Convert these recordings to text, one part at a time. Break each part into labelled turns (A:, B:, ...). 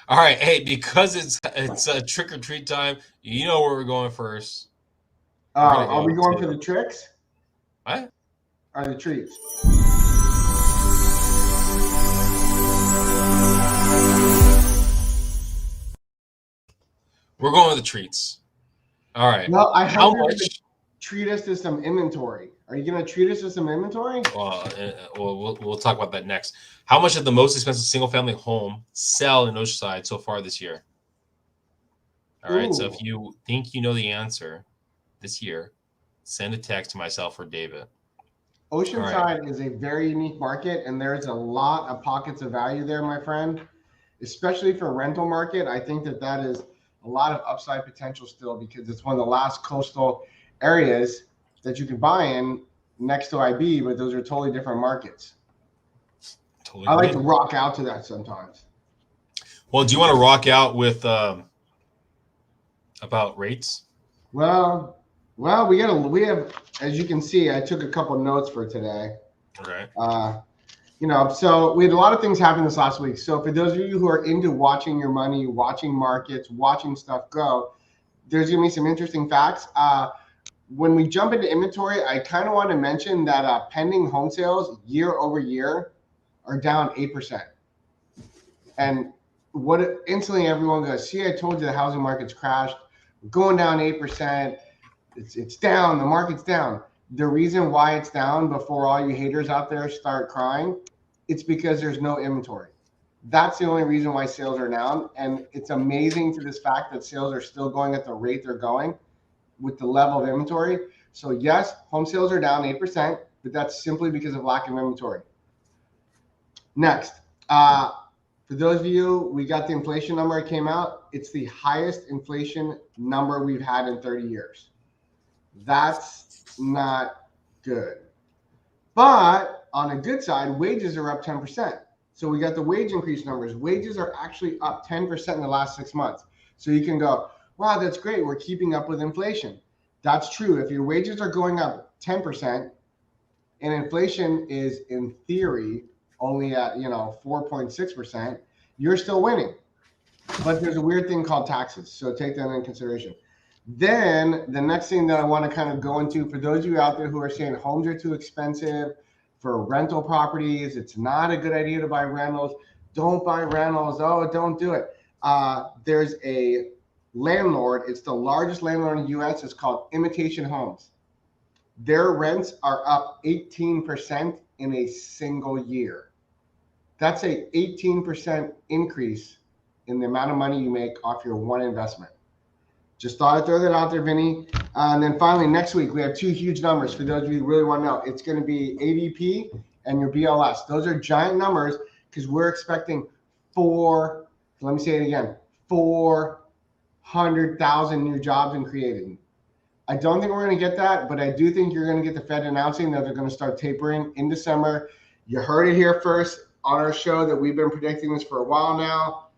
A: All right, hey, because it's a trick or treat time. You know where we're going first. We're gonna
B: Are
A: go
B: we going for
A: to
B: the tricks
A: what?
B: or the treats?
A: We're going with the treats. All right.
B: Well, I
A: How
B: hope you're going to
A: much?
B: treat us to some inventory. Are you going to treat us to some inventory?
A: We'll talk about that next. How much did the most expensive single family home sell in Oceanside so far this year? All right. So
B: Ooh,
A: if you think you know the answer this year, send a text to myself or David. All right.
B: Oceanside is a very unique market, and there's a lot of pockets of value there, my friend. Especially for rental market, I think that that is a lot of upside potential still because it's one of the last coastal areas that you can buy in next to IB, but those are totally different markets.
A: Totally
B: I like to
A: agree.
B: rock out to that sometimes.
A: Well, do you want to rock out with about rates?
B: Well, we have, as you can see, I took a couple notes for today.
A: Okay.
B: Uh, so we had a lot of things happen this last week. So for those of you who are into watching your money, watching markets, watching stuff go, there's going to be some interesting facts. When we jump into inventory, I kind of want to mention that pending home sales year over year are down 8%. And what instantly everyone goes, see, I told you the housing market's crashed, we're going down 8%. It's down, the market's down. The reason why it's down before all you haters out there start crying, it's because there's no inventory. That's the only reason why sales are down. And it's amazing to this fact that sales are still going at the rate they're going with the level of inventory. So yes, home sales are down 8%, but that's simply because of lack of inventory. Next, for those of you, we got the inflation number. It came out. It's the highest inflation number we've had in 30 years. That's not good. But on a good side, wages are up 10%. So we got the wage increase numbers. Wages are actually up 10% in the last 6 months. So you can go, wow, that's great. We're keeping up with inflation. That's true. If your wages are going up 10% and inflation is in theory only at 4.6%, you're still winning. But there's a weird thing called taxes. So take that into consideration. Then the next thing that I want to kind of go into for those of you out there who are saying homes are too expensive for rental properties, it's not a good idea to buy rentals. Don't buy rentals. Oh, don't do it. There's a landlord. It's the largest landlord in the U.S. It's called Imitation Homes. Their rents are up 18% in a single year. That's a 18% increase in the amount of money you make off your one investment. Just thought I'd throw that out there, Vinny. And then finally, next week, we have two huge numbers for those of you who really want to know. It's going to be ADP and your BLS. Those are giant numbers because we're expecting let me say it again, 400,000 new jobs and created. I don't think we're going to get that, but I do think you're going to get the Fed announcing that they're going to start tapering in December. You heard it here first on our show that we've been predicting this for a while now.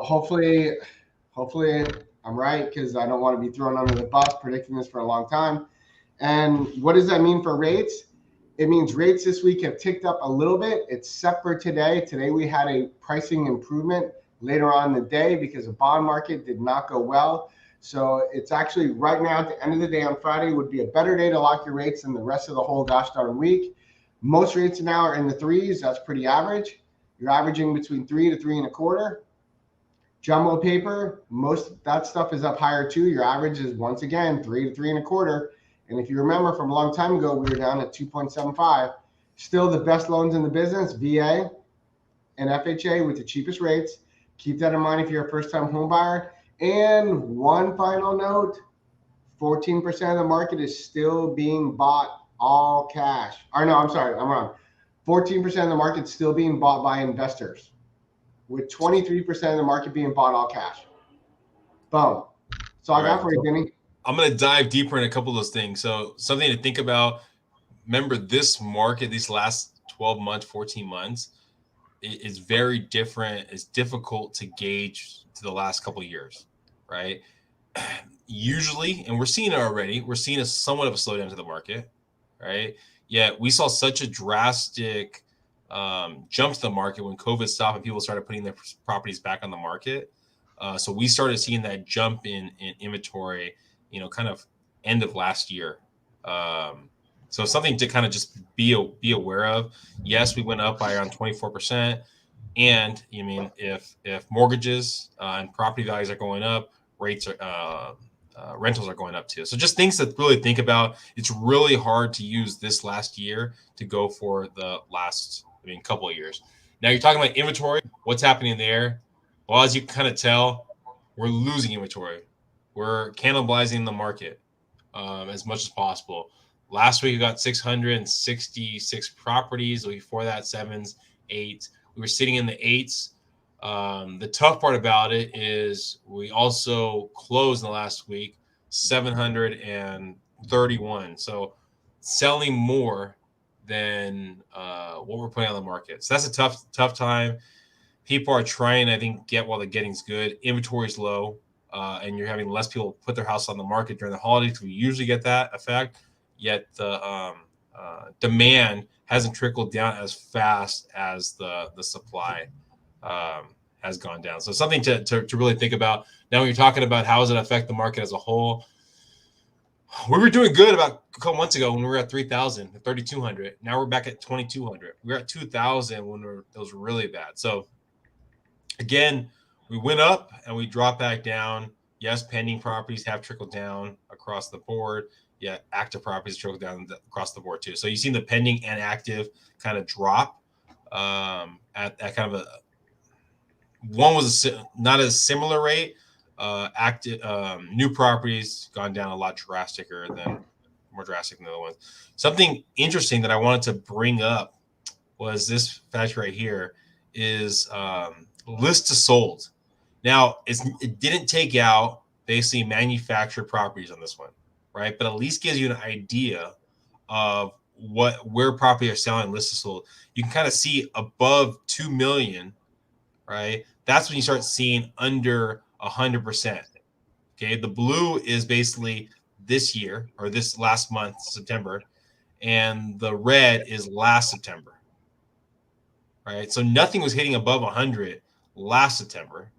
B: Hopefully I'm right because I don't want to be thrown under the bus predicting this for a long time. And what does that mean for rates? It means rates this week have ticked up a little bit, except for today. Today we had a pricing improvement later on in the day because the bond market did not go well. So it's actually right now at the end of the day on Friday would be a better day to lock your rates than the rest of the whole gosh darn week. Most rates now are in the threes. That's pretty average. You're averaging between 3 to 3.25. Jumbo paper, most that stuff is up higher too. Your average is once again 3 to 3.25. And if you remember from a long time ago, we were down at 2.75. Still the best loans in the business, VA and FHA with the cheapest rates. Keep that in mind if you're a first-time home buyer. And one final note, 14% of the market is still being bought all cash. Or no, I'm sorry, I'm wrong. 14% of the market is still being bought by investors, with 23% of the market being bought all cash. Boom. So
A: All
B: I got
A: right.
B: for you,
A: So
B: Vinny.
A: I'm gonna dive deeper in a couple of those things. So something to think about. Remember, this market, these last 12 months, 14 months, is very different. It's difficult to gauge to the last couple of years, right? Usually, and we're seeing it already, we're seeing a somewhat of a slowdown to the market, right? Yet we saw such a drastic jumped the market when COVID stopped and people started putting their properties back on the market. So we started seeing that jump in inventory, kind of end of last year. So something to kind of just be aware of. Yes, we went up by around 24%. And if mortgages and property values are going up, rates are rentals are going up too. So just things to really think about. It's really hard to use this last year to go for the last, couple of years. Now you're talking about inventory. What's happening there? Well, as you can kind of tell, we're losing inventory. We're cannibalizing the market as much as possible. Last week we got 666 properties. Before that, sevens, eights. We were sitting in the eights. The tough part about it is we also closed in the last week 731. So selling more than what we're putting on the market. So that's a tough time. People are trying, I think, get while the getting's good. Inventory is low, and you're having less people put their house on the market during the holidays. We usually get that effect, yet the demand hasn't trickled down as fast as the supply has gone down. So something to really think about. Now, when you're talking about how does it affect the market as a whole, we were doing good about a couple months ago when we were at 3,000, 3,200. Now we're back at 2,200. We were at 2,000 when it was really bad. So again, we went up and we dropped back down. Yes, pending properties have trickled down across the board. Yeah, active properties trickle down across the board too. So you've seen the pending and active kind of drop at kind of one was not a similar rate. Active new properties gone down a lot more drastic than the other ones. Something interesting that I wanted to bring up was this fact right here is list to sold. Now it didn't take out basically manufactured properties on this one, right? But at least gives you an idea of where property are selling list to sold. You can kind of see above 2 million, right? That's when you start seeing under 100%. Okay, the blue is basically this year or this last month, September, and the red is last September, right? So nothing was hitting above 100 last September,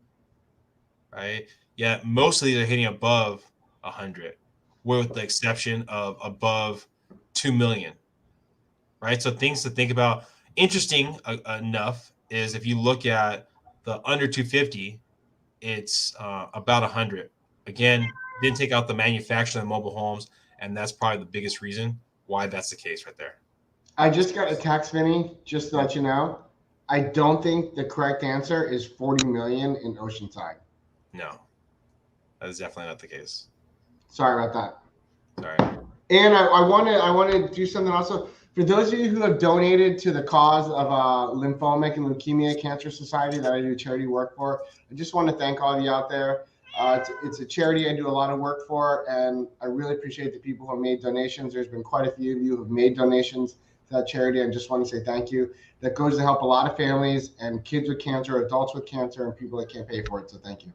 A: right? Yeah, most of these are hitting above 100, with the exception of above 2 million, right? So things to think about. Interesting enough is if you look at the under 250, it's about 100. Again, didn't take out the manufacturing of mobile homes, and that's probably the biggest reason why that's the case right there.
B: I just got a text, Vinny, just to let you know. I don't think the correct answer is 40 million in Oceanside.
A: No, that is definitely not the case.
B: Sorry about that.
A: Sorry.
B: And I want to do something also. For those of you who have donated to the cause of Lymphomic and Leukemia Cancer Society that I do charity work for, I just want to thank all of you out there. It's a charity I do a lot of work for, and I really appreciate the people who have made donations. There's been quite a few of you who have made donations to that charity. I just want to say thank you. That goes to help a lot of families and kids with cancer, adults with cancer, and people that can't pay for it. So thank you.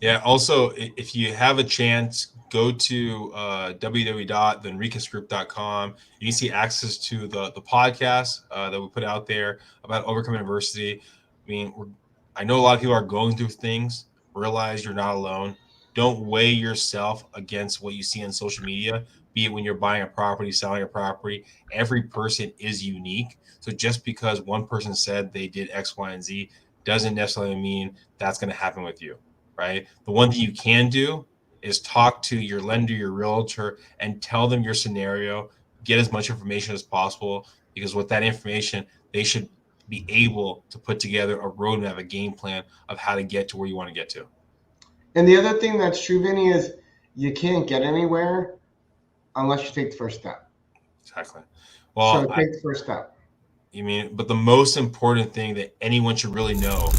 A: Yeah. Also, if you have a chance, go to www.thenriquezgroup.com. You can see access to the podcast that we put out there about overcoming adversity. I know a lot of people are going through things. Realize you're not alone. Don't weigh yourself against what you see on social media, be it when you're buying a property, selling a property. Every person is unique. So just because one person said they did X, Y, and Z doesn't necessarily mean that's going to happen with you, right? The one thing you can do is talk to your lender, your realtor, and tell them your scenario. Get as much information as possible, because with that information, they should be able to put together a roadmap, a game plan of how to get to where you want to get to.
B: And the other thing that's true, Vinny, is you can't get anywhere unless you take the first step.
A: Exactly. Well,
B: so take the first step.
A: But the most important thing that anyone should really know